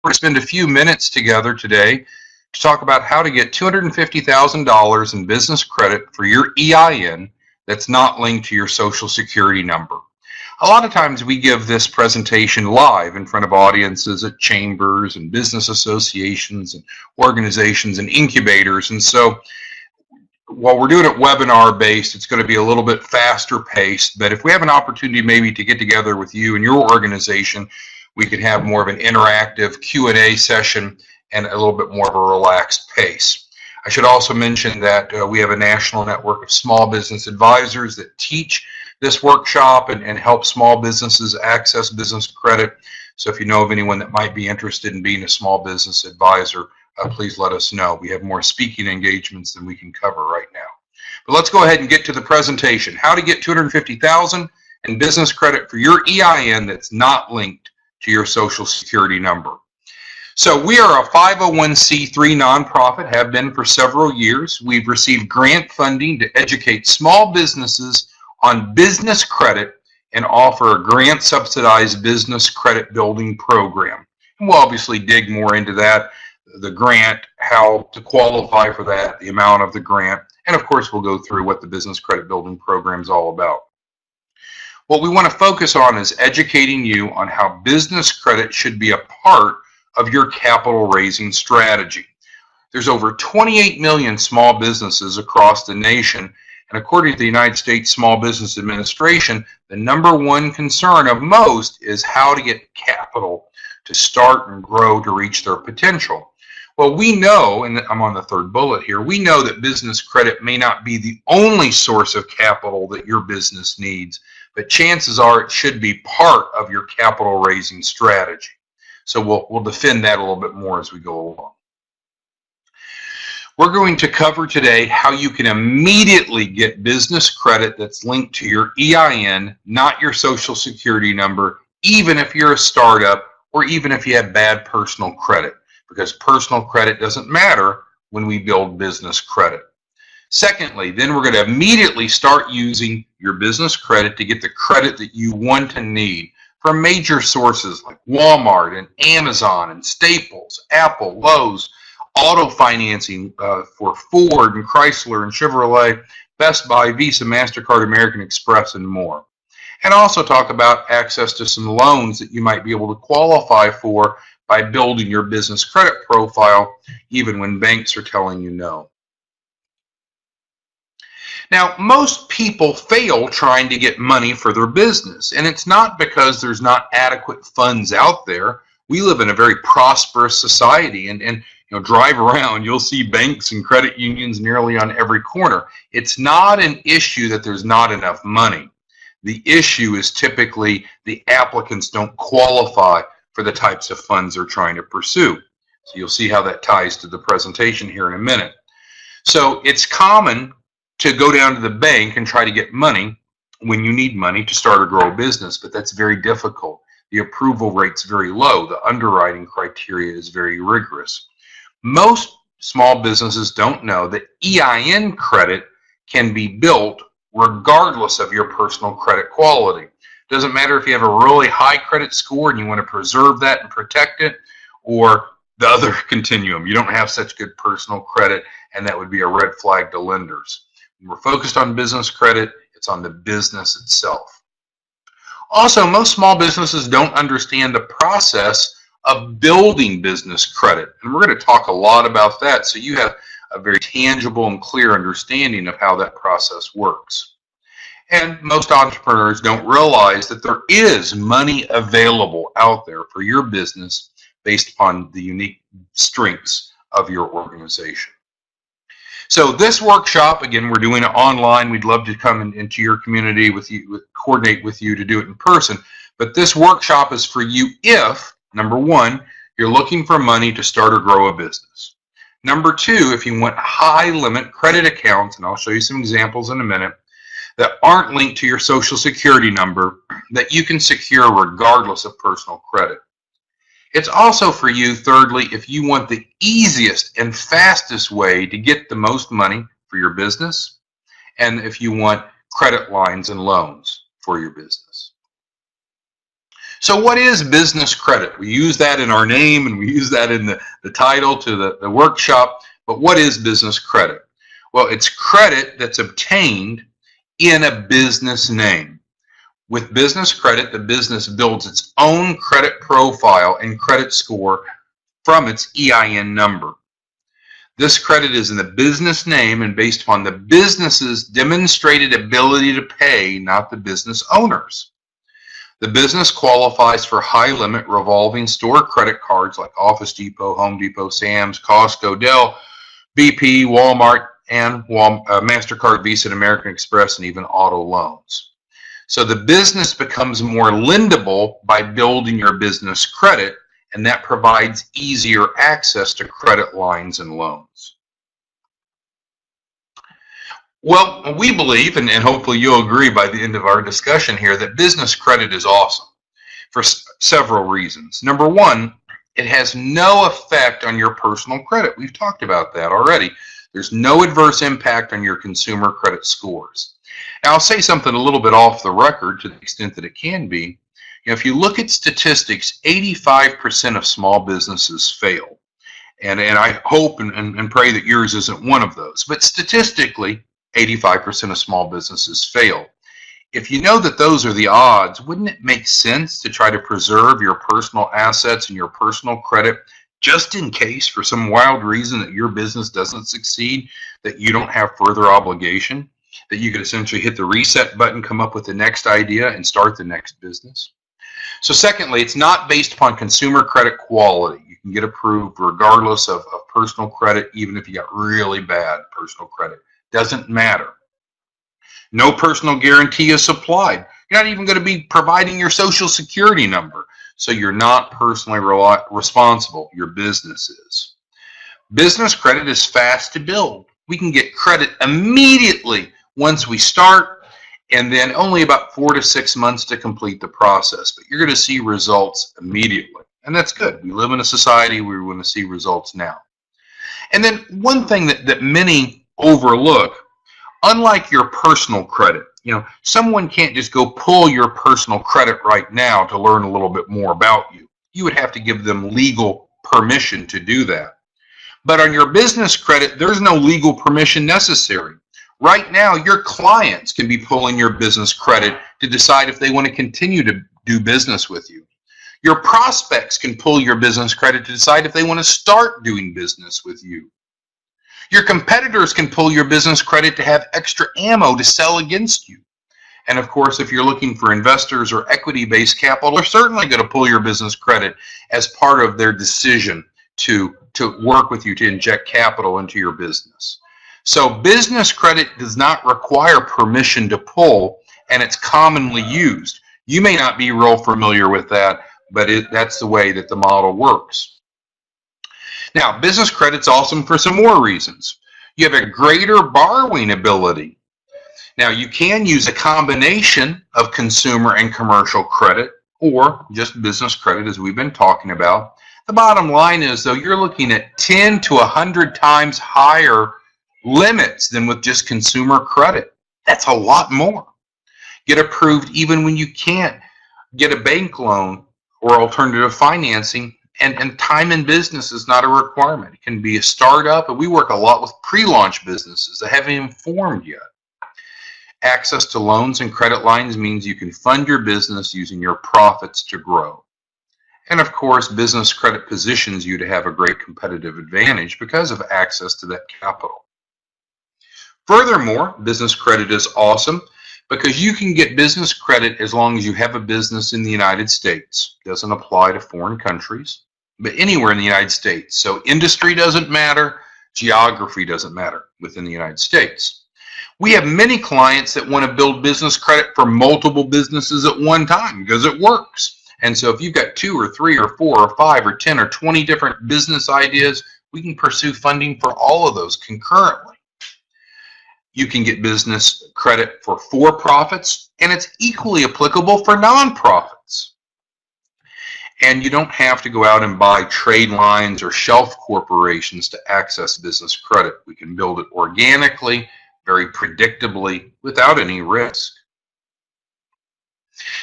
We're going to spend a few minutes together today to talk about how to get $250,000 in business credit for your EIN that's not linked to your Social Security number. A lot of times we give this presentation live in front of audiences at chambers and business associations and organizations and incubators. And so while we're doing it webinar based, it's going to be a little bit faster paced. But if we have an opportunity maybe to get together with you and your organization, we could have more of an interactive Q&A session and a little bit more of a relaxed pace. I should also mention that we have a national network of small business advisors that teach this workshop and help small businesses access business credit. So if you know of anyone that might be interested in being a small business advisor, please let us know. We have more speaking engagements than we can cover right now. But let's go ahead and get to the presentation. How to get $250,000 in business credit for your EIN that's not linked to your Social Security number. So we are a 501c3 nonprofit, have been for several years. We've received grant funding to educate small businesses on business credit and offer a grant subsidized business credit building program. And we'll obviously dig more into that, the grant, how to qualify for that, the amount of the grant, and of course we'll go through what the business credit building program is all about. What we want to focus on is educating you on how business credit should be a part of your capital raising strategy. There's over 28 million small businesses across the nation, and according to the United States Small Business Administration, the #1 concern of most is how to get capital to start and grow to reach their potential. Well, we know, and I'm on the third bullet here, we know that business credit may not be the only source of capital that your business needs, but chances are it should be part of your capital raising strategy. So we'll defend that a little bit more as we go along. We're going to cover today how you can immediately get business credit that's linked to your EIN, not your Social Security number, even if you're a startup or even if you have bad personal credit, because personal credit doesn't matter when we build business credit. Secondly, then we're going to immediately start using your business credit to get the credit that you want and need from major sources like Walmart and Amazon and Staples, Apple, Lowe's, auto financing for Ford and Chrysler and Chevrolet, Best Buy, Visa, MasterCard, American Express, and more. And also talk about access to some loans that you might be able to qualify for by building your business credit profile, even when banks are telling you no. Now, most people fail trying to get money for their business, and it's not because there's not adequate funds out there. We live in a very prosperous society, and you know, drive around, you'll see banks and credit unions nearly on every corner. It's not an issue that there's not enough money. The issue is typically the applicants don't qualify for the types of funds they're trying to pursue. So you'll see how that ties to the presentation here in a minute. So it's common to go down to the bank and try to get money when you need money to start or grow a business, but that's very difficult. The approval rate's very low. The underwriting criteria is very rigorous. Most small businesses don't know that EIN credit can be built regardless of your personal credit quality. It doesn't matter if you have a really high credit score and you want to preserve that and protect it, or the other continuum. You don't have such good personal credit, and that would be a red flag to lenders. When we're focused on business credit, it's on the business itself. Also, most small businesses don't understand the process of building business credit, and we're going to talk a lot about that so you have a very tangible and clear understanding of how that process works. And most entrepreneurs don't realize that there is money available out there for your business based upon the unique strengths of your organization. So this workshop, again, we're doing it online. We'd love to come into your community with you, coordinate with you to do it in person. But this workshop is for you if, #1, you're looking for money to start or grow a business. #2, if you want high limit credit accounts, and I'll show you some examples in a minute, that aren't linked to your Social Security number that you can secure regardless of personal credit. It's also for you, thirdly, if you want the easiest and fastest way to get the most money for your business, and if you want credit lines and loans for your business. So what is business credit? We use that in our name and we use that in the title to the workshop, but what is business credit? Well, it's credit that's obtained in a business name. With business credit, the business builds its own credit profile and credit score from its EIN number. This credit is in the business name and based upon the business's demonstrated ability to pay, not the business owner's. The business qualifies for high-limit revolving store credit cards like Office Depot, Home Depot, Sam's, Costco, Dell, BP, Walmart, and MasterCard, Visa, and American Express, and even auto loans. So the business becomes more lendable by building your business credit, and that provides easier access to credit lines and loans. Well, we believe, and hopefully you'll agree by the end of our discussion here, that business credit is awesome for several reasons. Number one, it has no effect on your personal credit. We've talked about that already. There's no adverse impact on your consumer credit scores. Now, I'll say something a little bit off the record to the extent that it can be. If you look at statistics, 85% of small businesses fail. And I hope and pray that yours isn't one of those. But statistically, 85% of small businesses fail. If you know that those are the odds, wouldn't it make sense to try to preserve your personal assets and your personal credit just in case for some wild reason that your business doesn't succeed, that you don't have further obligation, that you could essentially hit the reset button, come up with the next idea, and start the next business? So secondly, it's not based upon consumer credit quality. You can get approved regardless of personal credit, even if you got really bad personal credit. Doesn't matter. No personal guarantee is supplied. You're not even going to be providing your social security number, so you're not personally responsible. Your business is. Business credit is fast to build. We can get credit immediately once we start, and then only about 4 to 6 months to complete the process. But you're going to see results immediately, and that's good. We live in a society where we want to see results now. And then one thing that many overlook, unlike your personal credit, someone can't just go pull your personal credit right now to learn a little bit more about you. You would have to give them legal permission to do that. But on your business credit, there's no legal permission necessary. Right now, your clients can be pulling your business credit to decide if they want to continue to do business with you. Your prospects can pull your business credit to decide if they want to start doing business with you. Your competitors can pull your business credit to have extra ammo to sell against you. And of course, if you're looking for investors or equity-based capital, they're certainly going to pull your business credit as part of their decision to work with you to inject capital into your business. So business credit does not require permission to pull, and it's commonly used. You may not be real familiar with that, but that's the way that the model works. Now, business credit's awesome for some more reasons. You have a greater borrowing ability. Now, you can use a combination of consumer and commercial credit or just business credit, as we've been talking about. The bottom line is, though, you're looking at 10 to 100 times higher limits than with just consumer credit. That's a lot more. Get approved even when you can't get a bank loan or alternative financing. And time in business is not a requirement. It can be a startup, and we work a lot with pre-launch businesses that haven't even formed yet. Access to loans and credit lines means you can fund your business using your profits to grow. And of course, business credit positions you to have a great competitive advantage because of access to that capital. Furthermore, business credit is awesome because you can get business credit as long as you have a business in the United States. It doesn't apply to foreign countries, but anywhere in the United States. So industry doesn't matter, geography doesn't matter within the United States. We have many clients that want to build business credit for multiple businesses at one time because it works. And so if you've got 2 or 3 or 4 or 5 or 10 or 20 different business ideas, we can pursue funding for all of those concurrently. You can get business credit for for-profits, and it's equally applicable for nonprofits. And you don't have to go out and buy trade lines or shelf corporations to access business credit. We can build it organically, very predictably, without any risk.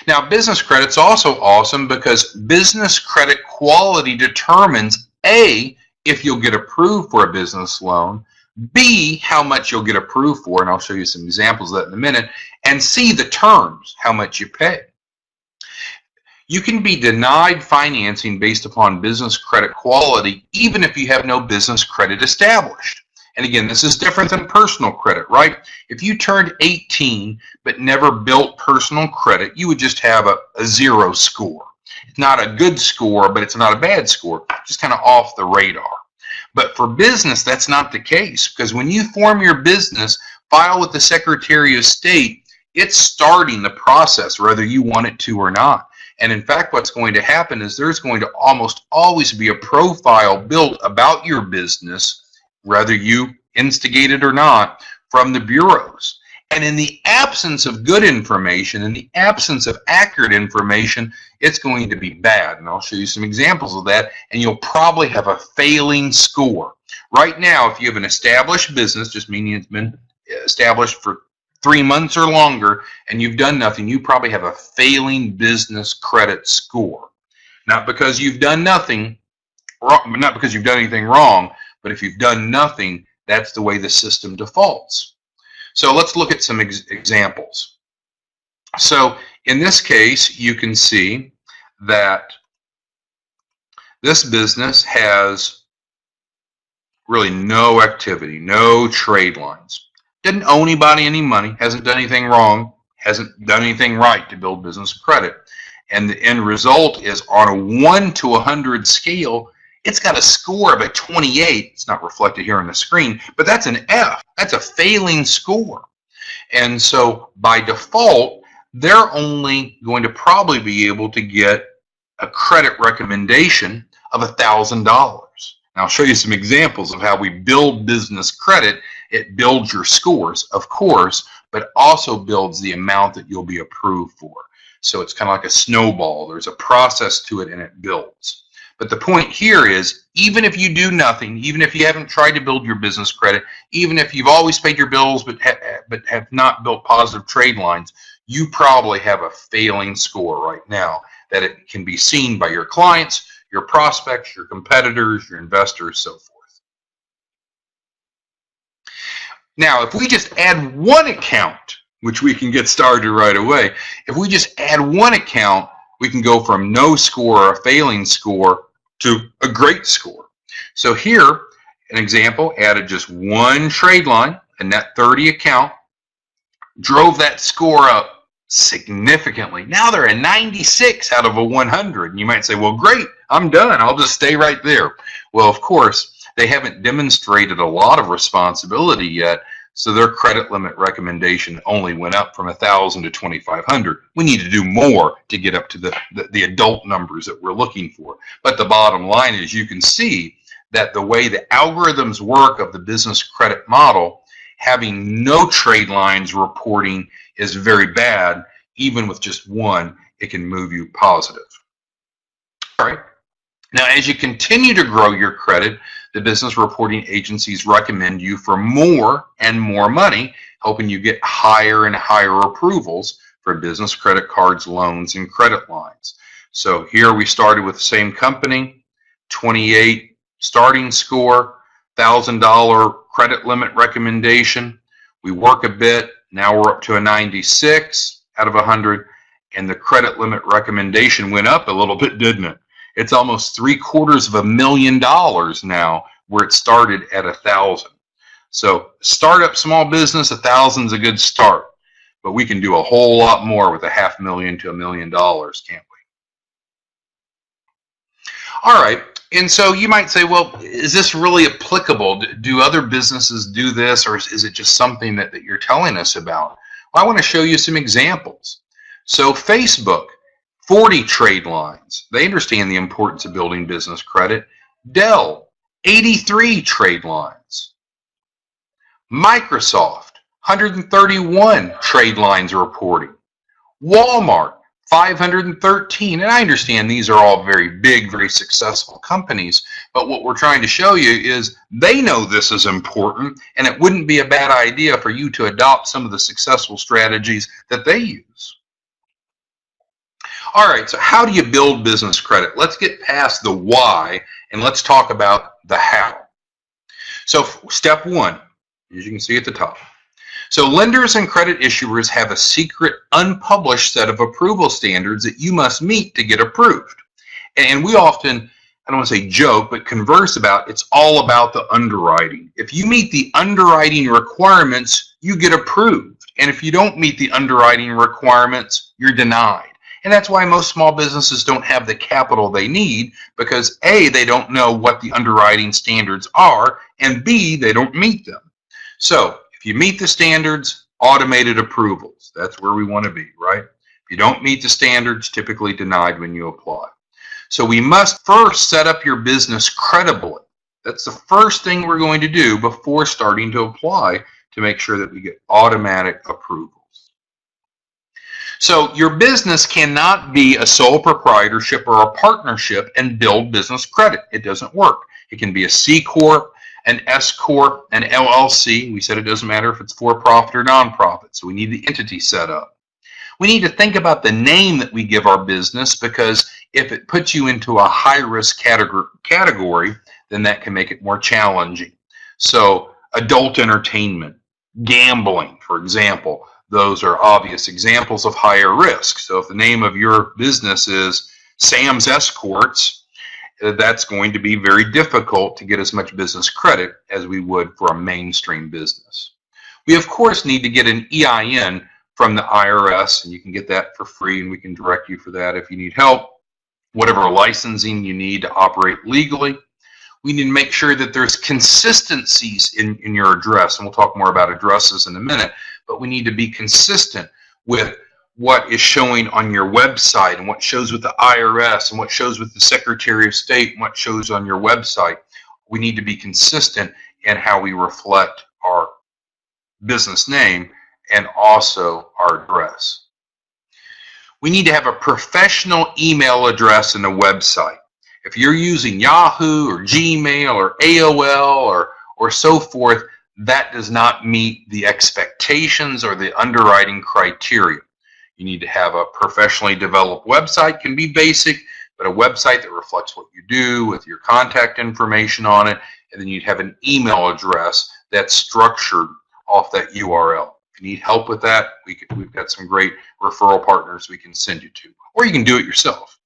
Now, business credit's also awesome because business credit quality determines A, if you'll get approved for a business loan, B, how much you'll get approved for, and I'll show you some examples of that in a minute, and C, the terms, how much you pay. You can be denied financing based upon business credit quality even if you have no business credit established. And again, this is different than personal credit, right? If you turned 18 but never built personal credit, you would just have a 0 score. It's not a good score, but it's not a bad score, just kind of off the radar. But for business, that's not the case, because when you form your business, file with the Secretary of State, it's starting the process whether you want it to or not. And in fact, what's going to happen is there's going to almost always be a profile built about your business, whether you instigate it or not, from the bureaus. And in the absence of good information, in the absence of accurate information, it's going to be bad. And I'll show you some examples of that, and you'll probably have a failing score. Right now, if you have an established business, just meaning it's been established for 3 months or longer, and you've done nothing, you probably have a failing business credit score. Not because you've done nothing, not because you've done anything wrong, but if you've done nothing, that's the way the system defaults. So let's look at some examples. So in this case, you can see that this business has really no activity, no trade lines. Didn't owe anybody any money, hasn't done anything wrong, hasn't done anything right to build business credit. And the end result is on a 1 to 100 scale, it's got a score of a 28. It's not reflected here on the screen, but that's an F. That's a failing score. And so by default, they're only going to probably be able to get a credit recommendation of $1,000. Now I'll show you some examples of how we build business credit. It builds your scores, of course, but also builds the amount that you'll be approved for. So it's kind of like a snowball. There's a process to it, and it builds. But the point here is, even if you do nothing, even if you haven't tried to build your business credit, even if you've always paid your bills but have not built positive trade lines, you probably have a failing score right now that it can be seen by your clients, your prospects, your competitors, your investors, so forth. Now, if we just add one account, which we can get started right away, if we just add one account, we can go from no score or a failing score to a great score. So here, an example, added just one trade line, a net 30 account, drove that score up significantly. Now they're a 96 out of a 100. And you might say, well, great, I'm done. I'll just stay right there. Well, of course, they haven't demonstrated a lot of responsibility yet. So their credit limit recommendation only went up from 1,000 to 2,500. We need to do more to get up to the adult numbers that we're looking for. But the bottom line is, you can see that the way the algorithms work of the business credit model, having no trade lines reporting is very bad. Even with just one, it can move you positive. All right. Now, as you continue to grow your credit, the business reporting agencies recommend you for more and more money, helping you get higher and higher approvals for business credit cards, loans, and credit lines. So here we started with the same company, 28 starting score, $1,000 credit limit recommendation. We work a bit. Now we're up to a 96 out of 100, and the credit limit recommendation went up a little bit, didn't it? It's almost $750,000 now, where it started at 1,000. So startup small business, 1,000 is a good start, but we can do a whole lot more with $500,000 to $1 million, can't we? All right, and so you might say, well, is this really applicable? Do other businesses do this, or is it just something that you're telling us about? Well, I want to show you some examples. So Facebook, 40 trade lines. They understand the importance of building business credit. Dell, 83 trade lines. Microsoft, 131 trade lines reporting. Walmart, 513. And I understand these are all very big, very successful companies, but what we're trying to show you is they know this is important, and it wouldn't be a bad idea for you to adopt some of the successful strategies that they use. All right, so how do you build business credit? Let's get past the why and let's talk about the how. So step one, as you can see at the top. So lenders and credit issuers have a secret, unpublished set of approval standards that you must meet to get approved. And we often, I don't want to say joke, but converse about it's all about the underwriting. If you meet the underwriting requirements, you get approved. And if you don't meet the underwriting requirements, you're denied. And that's why most small businesses don't have the capital they need, because A, they don't know what the underwriting standards are, and B, they don't meet them. So if you meet the standards, automated approvals. That's where we want to be, right? If you don't meet the standards, typically denied when you apply. So we must first set up your business credibly. That's the first thing we're going to do before starting to apply to make sure that we get automatic approvals. So your business cannot be a sole proprietorship or a partnership and build business credit. It doesn't work. It can be a C Corp, an S Corp, an LLC. We said it doesn't matter if it's for-profit or nonprofit, so we need the entity set up. We need to think about the name that we give our business, because if it puts you into a high-risk category, then that can make it more challenging. So adult entertainment, gambling, for example, those are obvious examples of higher risk. So if the name of your business is Sam's Escorts, that's going to be very difficult to get as much business credit as we would for a mainstream business. We, of course, need to get an EIN from the IRS, and you can get that for free, and we can direct you for that if you need help. Whatever licensing you need to operate legally. We need to make sure that there's consistencies in your address, and we'll talk more about addresses in a minute, but we need to be consistent with what is showing on your website and what shows with the IRS and what shows with the Secretary of State and what shows on your website. We need to be consistent in how we reflect our business name and also our address. We need to have a professional email address and a website. If you're using Yahoo or Gmail or AOL or so forth, that does not meet the expectations or the underwriting criteria. You need to have a professionally developed website. Can be basic, but a website that reflects what you do with your contact information on it, and then you'd have an email address that's structured off that URL. If you need help with that, we've got some great referral partners we can send you to, or you can do it yourself.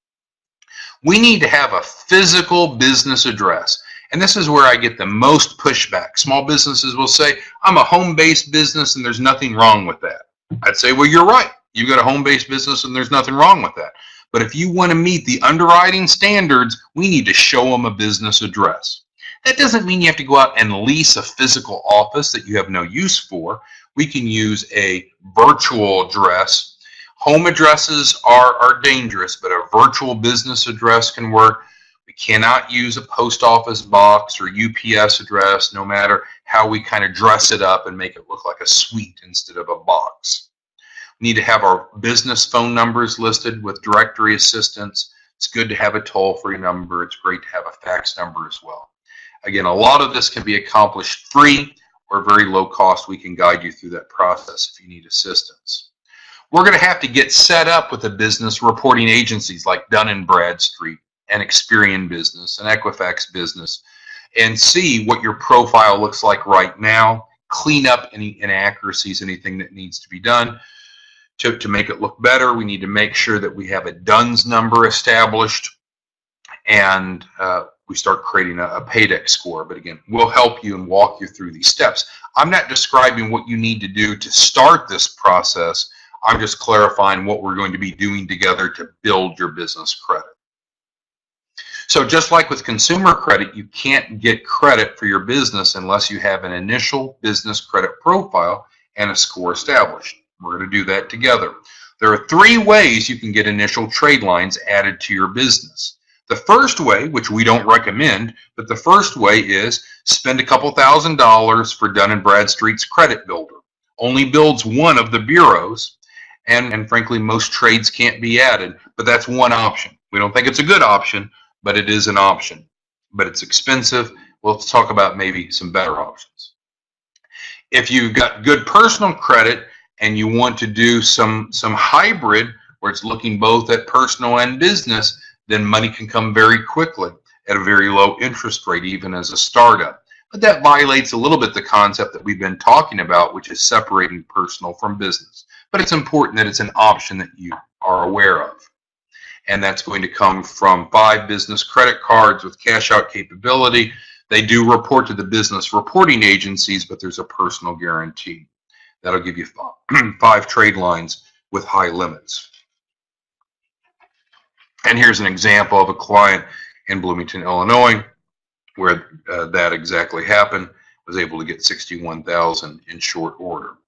We need to have a physical business address. And this is where I get the most pushback. Small businesses will say, I'm a home-based business and there's nothing wrong with that. I'd say, well, you're right. You've got a home-based business and there's nothing wrong with that. But if you want to meet the underwriting standards, we need to show them a business address. That doesn't mean you have to go out and lease a physical office that you have no use for. We can use a virtual address. Home addresses are dangerous, but a virtual business address can work. We cannot use a post office box or UPS address, no matter how we kind of dress it up and make it look like a suite instead of a box. We need to have our business phone numbers listed with directory assistance. It's good to have a toll-free number. It's great to have a fax number as well. Again, a lot of this can be accomplished free or very low cost. We can guide you through that process if you need assistance. We're going to have to get set up with the business reporting agencies like Dun & Bradstreet and Experian Business and Equifax Business and see what your profile looks like right now, clean up any inaccuracies, anything that needs to be done to make it look better. We need to make sure that we have a DUNS number established, and we start creating a paydex score. But again, we'll help you and walk you through these steps. I'm not describing what you need to do to start this process. I'm just clarifying what we're going to be doing together to build your business credit. So just like with consumer credit, you can't get credit for your business unless you have an initial business credit profile and a score established. We're going to do that together. There are 3 ways you can get initial trade lines added to your business. The first way, which we don't recommend, but the first way is spend a couple $1,000s for Dun & Bradstreet's Credit Builder. Only builds one of the bureaus, and frankly, most trades can't be added, but that's one option. We don't think it's a good option, but it is an option. But it's expensive. Well, let's talk about maybe some better options. If you've got good personal credit and you want to do some hybrid where it's looking both at personal and business, then money can come very quickly at a very low interest rate, even as a startup. But that violates a little bit the concept that we've been talking about, which is separating personal from business. But it's important that it's an option that you are aware of. And that's going to come from 5 business credit cards with cash out capability. They do report to the business reporting agencies, but there's a personal guarantee. That'll give you 5 trade lines with high limits. And here's an example of a client in Bloomington, Illinois, where that exactly happened. Was able to get $61,000 in short order.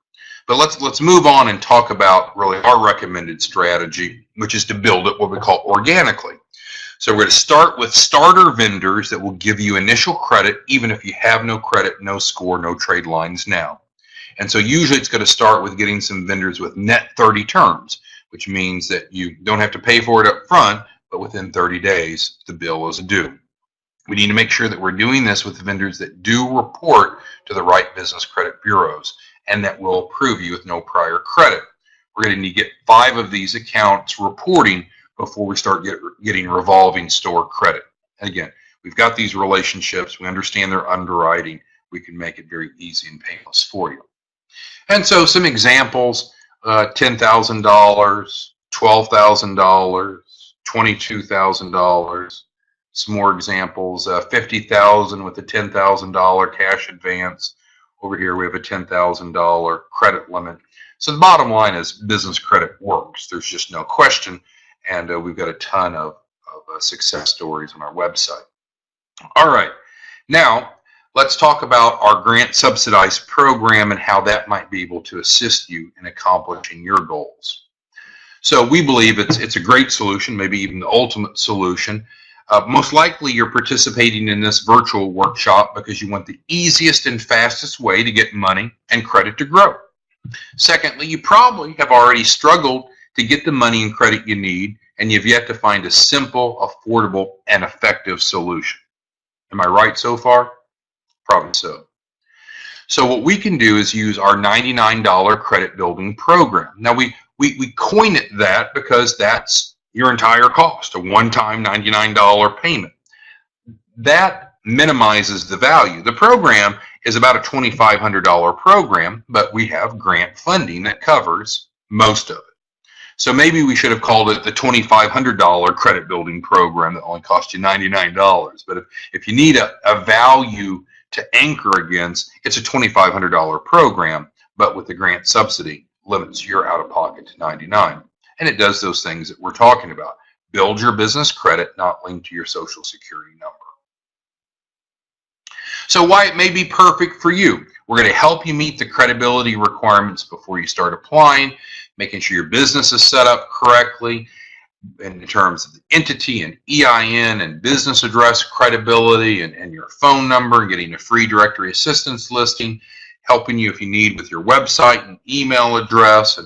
But let's move on and talk about really our recommended strategy, which is to build it what we call organically. So we're going to start with starter vendors that will give you initial credit, even if you have no credit, no score, no trade lines now. And so usually it's going to start with getting some vendors with net 30 terms, which means that you don't have to pay for it up front, but within 30 days, the bill is due. We need to make sure that we're doing this with vendors that do report to the right business credit bureaus and that will approve you with no prior credit. We're going to need to get 5 of these accounts reporting before we start getting revolving store credit. And again, we've got these relationships. We understand their underwriting. We can make it very easy and painless for you. And so some examples, $10,000, $12,000, $22,000. Some more examples, $50,000 with a $10,000 cash advance. Over here we have a $10,000 credit limit. So the bottom line is business credit works. There's just no question. And we've got a ton of success stories on our website. All right. Now, let's talk about our grant subsidized program and how that might be able to assist you in accomplishing your goals. So we believe it's a great solution, maybe even the ultimate solution. Most likely you're participating in this virtual workshop because you want the easiest and fastest way to get money and credit to grow. Secondly, you probably have already struggled to get the money and credit you need, and you've yet to find a simple, affordable, and effective solution. Am I right so far? Probably so. So what we can do is use our $99 credit building program. Now we coin it that because that's your entire cost, a one-time $99 payment. That minimizes the value. The program is about a $2,500 program, but we have grant funding that covers most of it. So maybe we should have called it the $2,500 credit building program that only costs you $99. But if you need a value to anchor against, it's a $2,500 program, but with the grant subsidy limits your out-of-pocket to $99. And it does those things that we're talking about. Build your business credit, not linked to your social security number. So why it may be perfect for you. We're going to help you meet the credibility requirements before you start applying, making sure your business is set up correctly in terms of the entity and EIN and business address credibility and your phone number, and getting a free directory assistance listing, helping you if you need with your website and email address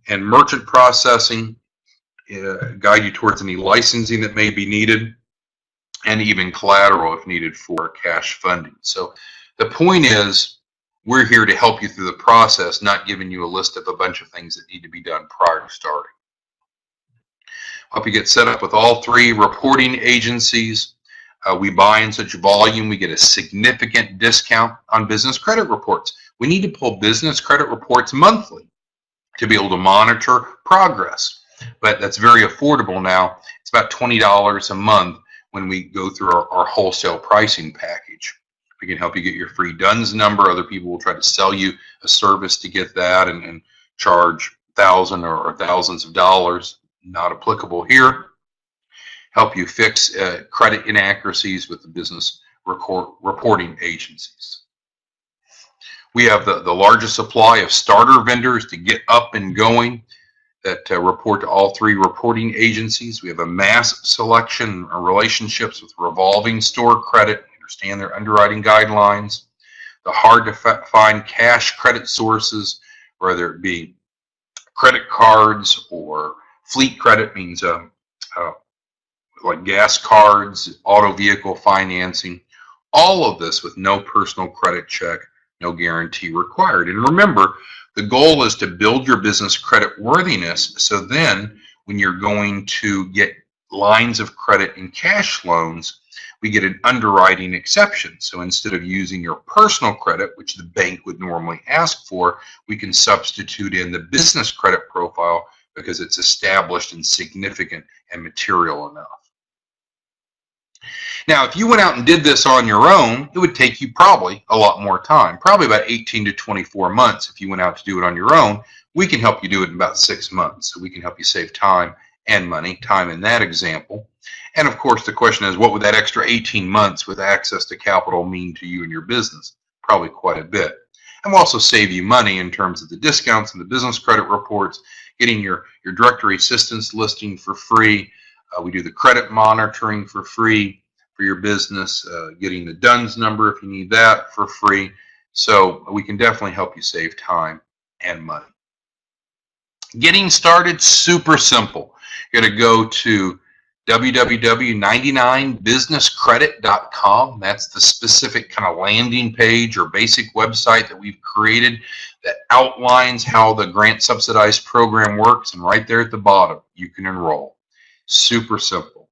and merchant processing, guide you towards any licensing that may be needed, and even collateral if needed for cash funding. So the point is, we're here to help you through the process, not giving you a list of a bunch of things that need to be done prior to starting. Help you get set up with all 3 reporting agencies. We buy in such volume, we get a significant discount on business credit reports. We need to pull business credit reports monthly to be able to monitor progress. But that's very affordable now. It's about $20 a month when we go through our wholesale pricing package. We can help you get your free DUNS number. Other people will try to sell you a service to get that and charge thousands or thousands of dollars. Not applicable here. Help you fix credit inaccuracies with the business reporting agencies. We have the largest supply of starter vendors to get up and going that report to all 3 reporting agencies. We have a mass selection of relationships with revolving store credit, understand their underwriting guidelines, the hard to find cash credit sources, whether it be credit cards or fleet credit, means like gas cards, auto vehicle financing, all of this with no personal credit check, no guarantee required. And remember, the goal is to build your business credit worthiness, so then when you're going to get lines of credit and cash loans, we get an underwriting exception. So instead of using your personal credit, which the bank would normally ask for, we can substitute in the business credit profile because it's established and significant and material enough. Now, if you went out and did this on your own, it would take you probably a lot more time, probably about 18 to 24 months. If you went out to do it on your own, we can help you do it in about 6 months. So we can help you save time and money, time in that example. And of course, the question is, what would that extra 18 months with access to capital mean to you and your business? Probably quite a bit. And we'll also save you money in terms of the discounts and the business credit reports, getting your directory assistance listing for free. We do the credit monitoring for free for your business, getting the DUNS number if you need that for free. So we can definitely help you save time and money. Getting started, super simple. You're going to go to www.99businesscredit.com. That's the specific kind of landing page or basic website that we've created that outlines how the grant subsidized program works. And right there at the bottom, you can enroll. Super simple.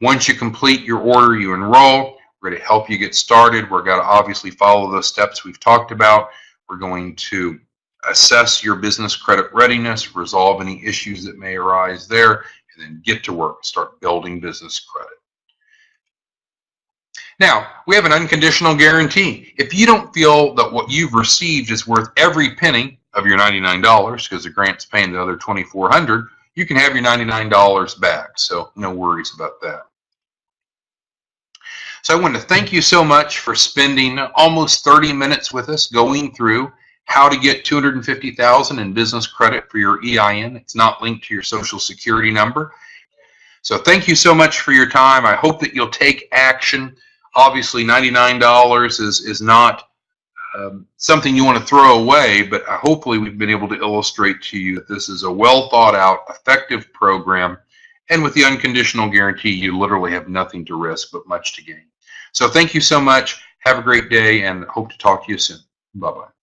Once you complete your order, you enroll. We're going to help you get started. We're going to obviously follow those steps we've talked about. We're going to assess your business credit readiness, resolve any issues that may arise there, and then get to work, start building business credit. Now, we have an unconditional guarantee. If you don't feel that what you've received is worth every penny of your $99, because the grant's paying the other $2,400, you can have your $99 back. So no worries about that. So I want to thank you so much for spending almost 30 minutes with us going through how to get $250,000 in business credit for your EIN. It's not linked to your Social Security number. So thank you so much for your time. I hope that you'll take action. Obviously, $99 is not something you want to throw away, but hopefully we've been able to illustrate to you that this is a well thought out, effective program. And with the unconditional guarantee, you literally have nothing to risk but much to gain. So thank you so much. Have a great day and hope to talk to you soon. Bye-bye.